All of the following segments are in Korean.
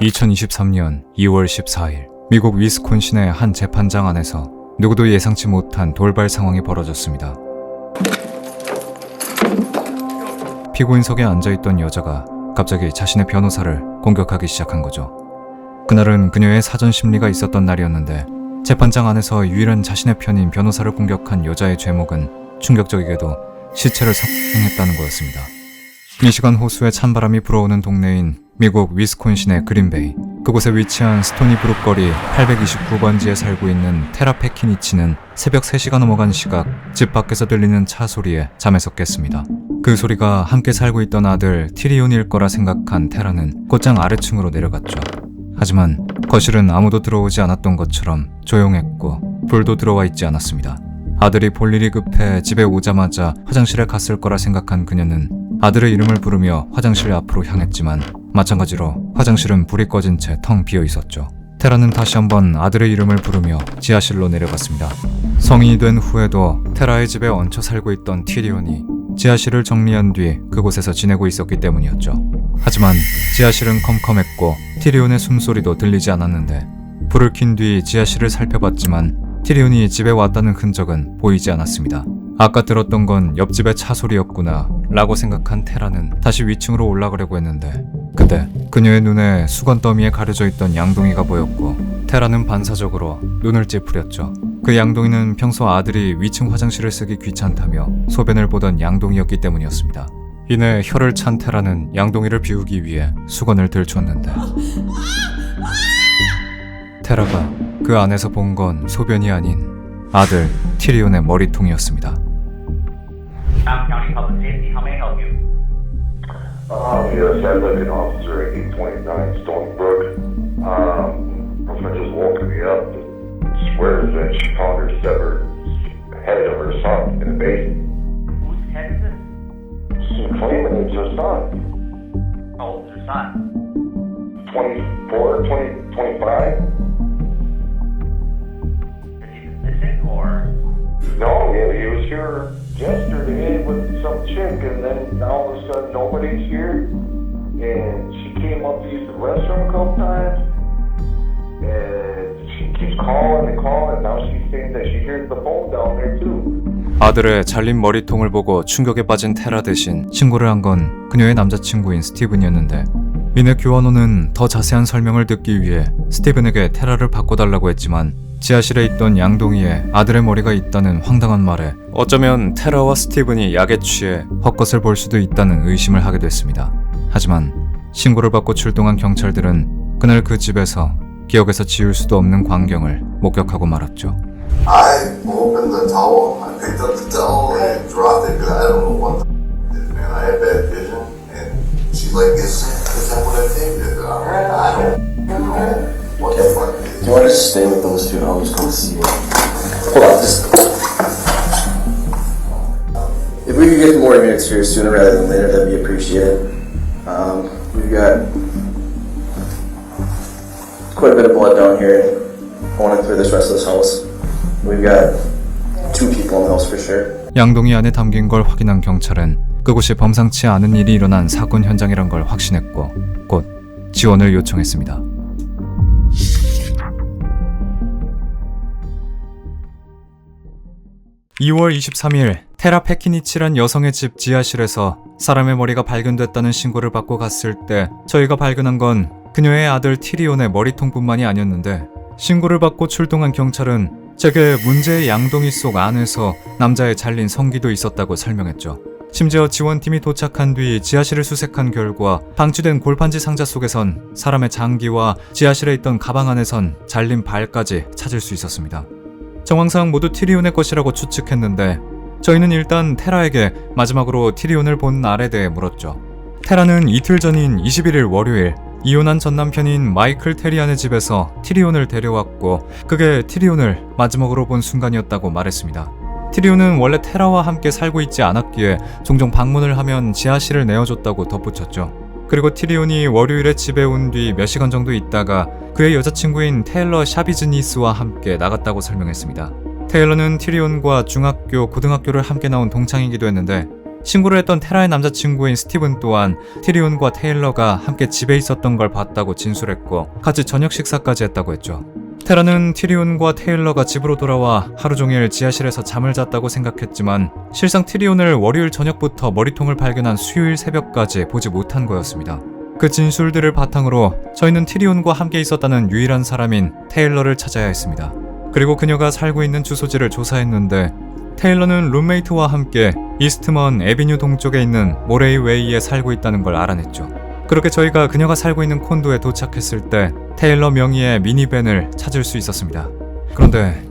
2023년 2월 14일 미국 위스콘신의 한 재판장 안에서 누구도 예상치 못한 돌발 상황이 벌어졌습니다. 피고인석에 앉아있던 여자가 갑자기 자신의 변호사를 공격하기 시작한 거죠. 그날은 그녀의 사전 심리가 있었던 날이었는데 재판장 안에서 유일한 자신의 편인 변호사를 공격한 여자의 죄목은 충격적이게도 시체를 삭발했다는 거였습니다. 미시간 호수에 찬바람이 불어오는 동네인 미국 위스콘신의 그린베이, 그곳에 위치한 스토니브룩 거리 829번지에 살고 있는 테라 패키니치는 새벽 3시가 넘어간 시각 집 밖에서 들리는 차 소리에 잠에서 깼습니다. 그 소리가 함께 살고 있던 아들 티리온일 거라 생각한 테라는 곧장 아래층으로 내려갔죠. 하지만 거실은 아무도 들어오지 않았던 것처럼 조용했고 불도 들어와 있지 않았습니다. 아들이 볼 일이 급해 집에 오자마자 화장실에 갔을 거라 생각한 그녀는 아들의 이름을 부르며 화장실 앞으로 향했지만 마찬가지로 화장실은 불이 꺼진 채 텅 비어 있었죠. 테라는 다시 한번 아들의 이름을 부르며 지하실로 내려갔습니다. 성인이 된 후에도 테라의 집에 얹혀 살고 있던 티리온이 지하실을 정리한 뒤 그곳에서 지내고 있었기 때문이었죠. 하지만 지하실은 컴컴했고 티리온의 숨소리도 들리지 않았는데 불을 킨 뒤 지하실을 살펴봤지만 티리온이 집에 왔다는 흔적은 보이지 않았습니다. 아까 들었던 건 옆집의 차 소리였구나 라고 생각한 테라는 다시 위층으로 올라가려고 했는데 그때 그녀의 눈에 수건 더미에 가려져 있던 양동이가 보였고 테라는 반사적으로 눈을 찌푸렸죠. 그 양동이는 평소 아들이 위층 화장실을 쓰기 귀찮다며 소변을 보던 양동이였기 때문이었습니다. 이내 혀를 찬 테라는 양동이를 비우기 위해 수건을 들추었는데 테라가 그 안에서 본 건 소변이 아닌 아들 티리온의 머리통이었습니다. Yes, I'd like an officer at 829 Stony Brook. Girlfriend just woke me up. Swears that she found her severed head of her son in the basement. Whose head is it? She's claiming it's her son. How old is her son? 24, 20, 25? Is he missing or? No, yeah, he was here yesterday with some chick, and then all of a sudden nobody's here. And she came up to use the restroom a couple times, and she keeps calling and calling. Now she's saying that she hears the phone down there too. 아들의 잘린 머리통을 보고 충격에 빠진 테라 대신 신고를 한 건 그녀의 남자친구인 스티븐이었는데 이내 교환원은 더 자세한 설명을 듣기 위해 스티븐에게 테라를 바꿔달라고 했지만 지하실에 있던 양동이에 아들의 머리가 있다는 황당한 말에 어쩌면 테라와 스티븐이 약에 취해 헛것을 볼 수도 있다는 의심을 하게 됐습니다. 하지만 신고를 받고 출동한 경찰들은 그날 그 집에서 기억에서 지울 수도 없는 광경을 목격하고 말았죠. I opened the towel, I picked up the towel and dropped it because I don't know what the man, I had bad vision, and she's like, is that what I think? I don't know what the fuck it is. You want to just stay with those two? I'll just go see you. Hold on, just... If we could get more units here sooner rather than later, that'd be appreciated. We've got quite a bit of blood down here. I want to clear this rest of this house. We've got 2 people in the house for sure. 양동이 안에 담긴 걸 확인한 경찰은 그곳이 범상치 않은 일이 일어난 사건 현장이란 걸 확신했고 곧 지원을 요청했습니다. (2월 23일) 테라 패키니치란 여성의 집 지하실에서 사람의 머리가 발견됐다는 신고를 받고 갔을 때 저희가 발견한 건 그녀의 아들 티리온의 머리통뿐만이 아니었는데 신고를 받고 출동한 경찰은 제게 문제의 양동이 속 안에서 남자의 잘린 성기도 있었다고 설명했죠. 심지어 지원팀이 도착한 뒤 지하실을 수색한 결과 방치된 골판지 상자 속에선 사람의 장기와 지하실에 있던 가방 안에선 잘린 발까지 찾을 수 있었습니다. 정황상 모두 티리온의 것이라고 추측했는데 저희는 일단 테라에게 마지막으로 티리온을 본 날에 대해 물었죠. 테라는 이틀 전인 21일 월요일 이혼한 전 남편인 마이클 테리안의 집에서 티리온을 데려왔고 그게 티리온을 마지막으로 본 순간이었다고 말했습니다. 티리온은 원래 테라와 함께 살고 있지 않았기에 종종 방문을 하면 지하실을 내어줬다고 덧붙였죠. 그리고 티리온이 월요일에 집에 온 뒤 몇 시간 정도 있다가 그의 여자친구인 테일러 샤비즈니스와 함께 나갔다고 설명했습니다. 테일러는 티리온과 중학교, 고등학교를 함께 나온 동창이기도 했는데 신고를 했던 테라의 남자친구인 스티븐 또한 티리온과 테일러가 함께 집에 있었던 걸 봤다고 진술했고 같이 저녁 식사까지 했다고 했죠. 테라는 티리온과 테일러가 집으로 돌아와 하루 종일 지하실에서 잠을 잤다고 생각했지만 실상 티리온을 월요일 저녁부터 머리통을 발견한 수요일 새벽까지 보지 못한 거였습니다. 그 진술들을 바탕으로 저희는 티리온과 함께 있었다는 유일한 사람인 테일러를 찾아야 했습니다. 그리고 그녀가 살고 있는 주소지를 조사했는데 테일러는 룸메이트와 함께 이스트먼 애비뉴 동쪽에 있는 모레이 웨이에 살고 있다는 걸 알아냈죠. 그렇게 저희가 그녀가 살고 있는 콘도에 도착했을 때 테일러 명의의 미니밴을 찾을 수 있었습니다. 그런데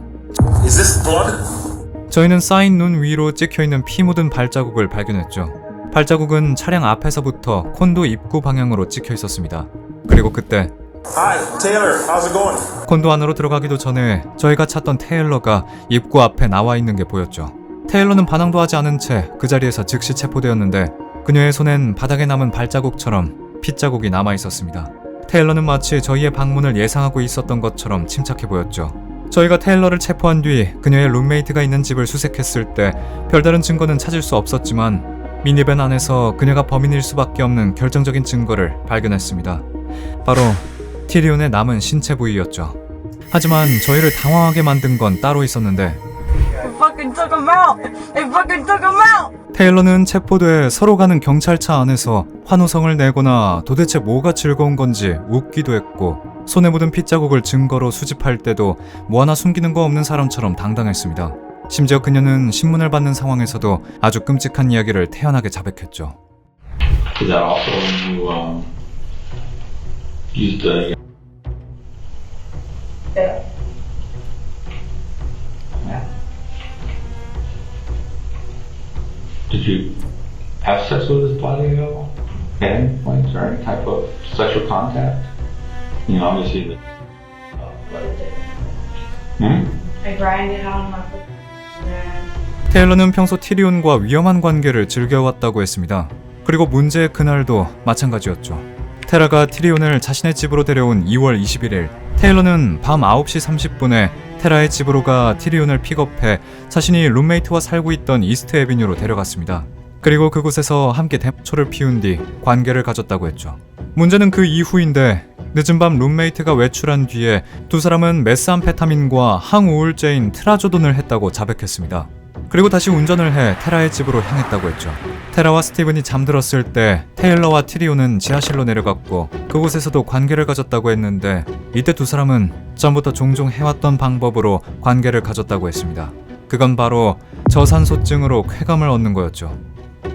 Is this blood? 저희는 쌓인 눈 위로 찍혀있는 피 묻은 발자국을 발견했죠. 발자국은 차량 앞에서부터 콘도 입구 방향으로 찍혀 있었습니다. 그리고 그때 Hi, Taylor. How's it going? 콘도 안으로 들어가기도 전에 저희가 찾던 테일러가 입구 앞에 나와 있는 게 보였죠. 테일러는 반항도 하지 않은 채 그 자리에서 즉시 체포되었는데 그녀의 손엔 바닥에 남은 발자국처럼 핏자국이 남아 있었습니다. 테일러는 마치 저희의 방문을 예상하고 있었던 것처럼 침착해 보였죠. 저희가 테일러를 체포한 뒤 그녀의 룸메이트가 있는 집을 수색했을 때 별다른 증거는 찾을 수 없었지만 미니밴 안에서 그녀가 범인일 수밖에 없는 결정적인 증거를 발견했습니다. 바로 티리온의 남은 신체 부위였죠. 하지만 저희를 당황하게 만든 건 따로 있었는데 테일러는 체포돼 서로 가는 경찰차 안에서 환호성을 내거나 도대체 뭐가 즐거운 건지 웃기도 했고 손에 묻은 핏자국을 증거로 수집할 때도 뭐 하나 숨기는 거 없는 사람처럼 당당했습니다. 심지어 그녀는 신문을 받는 상황에서도 아주 끔찍한 이야기를 태연하게 자백했죠. Is that also when you used the? Yeah. Yeah. Did you have sex with his body at all? At any point or any type of sexual contact? You know, obviously the. What is it? Hmm? I grinded on my foot. Yeah. 테일러는 평소 티리온과 위험한 관계를 즐겨왔다고 했습니다. 그리고 문제의 그날도 마찬가지였죠. 테라가 티리온을 자신의 집으로 데려온 2월 21일 테일러는 밤 9시 30분에 테라의 집으로 가 티리온을 픽업해 자신이 룸메이트와 살고 있던 이스트 애비뉴로 데려갔습니다. 그리고 그곳에서 함께 대초를 피운 뒤 관계를 가졌다고 했죠. 문제는 그 이후인데 늦은 밤 룸메이트가 외출한 뒤에 두 사람은 메스암페타민과 항우울제인 트라조돈을 했다고 자백했습니다. 그리고 다시 운전을 해 테라의 집으로 향했다고 했죠. 테라와 스티븐이 잠들었을 때 테일러와 티리온은 지하실로 내려갔고 그곳에서도 관계를 가졌다고 했는데 이때 두 사람은 전부터 종종 해왔던 방법으로 관계를 가졌다고 했습니다. 그건 바로 저산소증으로 쾌감을 얻는 거였죠.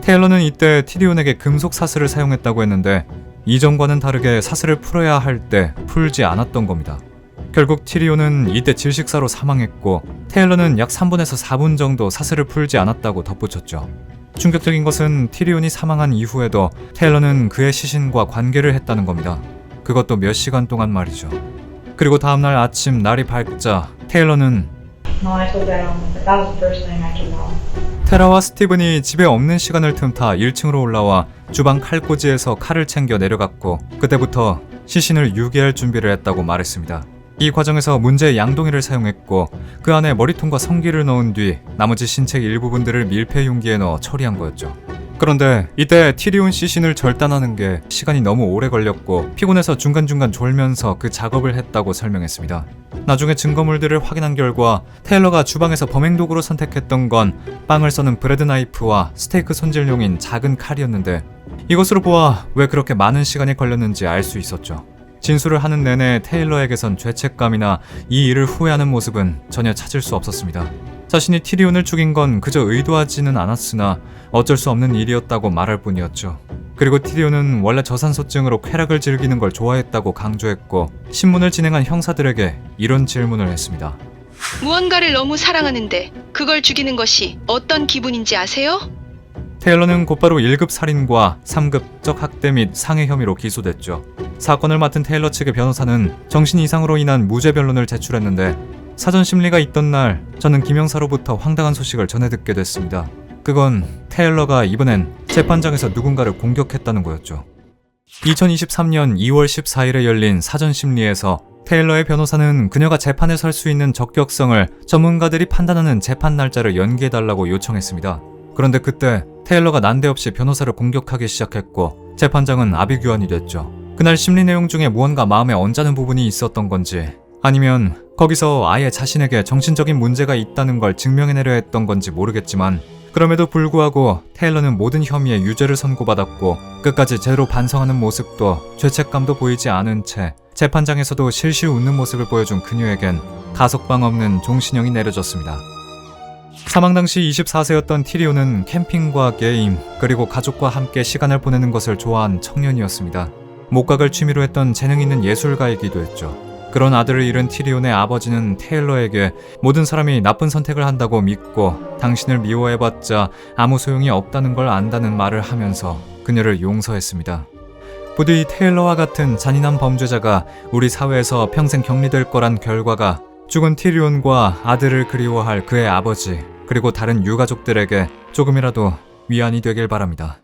테일러는 이때 티리온에게 금속 사슬을 사용했다고 했는데 이전과는 다르게 사슬을 풀어야 할 때 풀지 않았던 겁니다. 결국 티리온은 이때 질식사로 사망했고 테일러는 약 3분에서 4분 정도 사슬을 풀지 않았다고 덧붙였죠. 충격적인 것은 티리온이 사망한 이후에도 테일러는 그의 시신과 관계를 했다는 겁니다. 그것도 몇 시간 동안 말이죠. 그리고 다음날 아침 날이 밝자 테일러는 No, I told that on. That was the first thing I told mom. 테라와 스티븐이 집에 없는 시간을 틈타 1층으로 올라와 주방 칼꽂이에서 칼을 챙겨 내려갔고 그때부터 시신을 유기할 준비를 했다고 말했습니다. 이 과정에서 문제의 양동이를 사용했고 그 안에 머리통과 성기를 넣은 뒤 나머지 신체 일부분들을 밀폐 용기에 넣어 처리한 거였죠. 그런데 이때 티리온 시신을 절단하는 게 시간이 너무 오래 걸렸고 피곤해서 중간중간 졸면서 그 작업을 했다고 설명했습니다. 나중에 증거물들을 확인한 결과 테일러가 주방에서 범행 도구로 선택했던 건 빵을 써는 브레드 나이프와 스테이크 손질용인 작은 칼이었는데 이것으로 보아 왜 그렇게 많은 시간이 걸렸는지 알 수 있었죠. 진술을 하는 내내 테일러에게선 죄책감이나 이 일을 후회하는 모습은 전혀 찾을 수 없었습니다. 자신이 티리온을 죽인 건 그저 의도하지는 않았으나 어쩔 수 없는 일이었다고 말할 뿐이었죠. 그리고 티리온은 원래 저산소증으로 쾌락을 즐기는 걸 좋아했다고 강조했고 신문을 진행한 형사들에게 이런 질문을 했습니다. 무언가를 너무 사랑하는데 그걸 죽이는 것이 어떤 기분인지 아세요? 테일러는 곧바로 1급 살인과 3급적 학대 및 상해 혐의로 기소됐죠. 사건을 맡은 테일러 측의 변호사는 정신 이상으로 인한 무죄 변론을 제출했는데 사전 심리가 있던 날 저는 김 형사로부터 황당한 소식을 전해 듣게 됐습니다. 그건 테일러가 이번엔 재판장에서 누군가를 공격했다는 거였죠. 2023년 2월 14일에 열린 사전 심리에서 테일러의 변호사는 그녀가 재판에 설 수 있는 적격성을 전문가들이 판단하는 재판 날짜를 연기해달라고 요청했습니다. 그런데 그때 테일러가 난데없이 변호사를 공격하기 시작했고 재판장은 아비규환이 됐죠. 그날 심리 내용 중에 무언가 마음에 얹자는 부분이 있었던 건지 아니면 거기서 아예 자신에게 정신적인 문제가 있다는 걸 증명해내려 했던 건지 모르겠지만 그럼에도 불구하고 테일러는 모든 혐의에 유죄를 선고받았고 끝까지 제대로 반성하는 모습도 죄책감도 보이지 않은 채 재판장에서도 실실 웃는 모습을 보여준 그녀에겐 가석방 없는 종신형이 내려졌습니다. 사망 당시 24세였던 티리오는 캠핑과 게임 그리고 가족과 함께 시간을 보내는 것을 좋아한 청년이었습니다. 목각을 취미로 했던 재능 있는 예술가이기도 했죠. 그런 아들을 잃은 티리온의 아버지는 테일러에게 모든 사람이 나쁜 선택을 한다고 믿고 당신을 미워해봤자 아무 소용이 없다는 걸 안다는 말을 하면서 그녀를 용서했습니다. 부디 테일러와 같은 잔인한 범죄자가 우리 사회에서 평생 격리될 거란 결과가 죽은 티리온과 아들을 그리워할 그의 아버지 그리고 다른 유가족들에게 조금이라도 위안이 되길 바랍니다.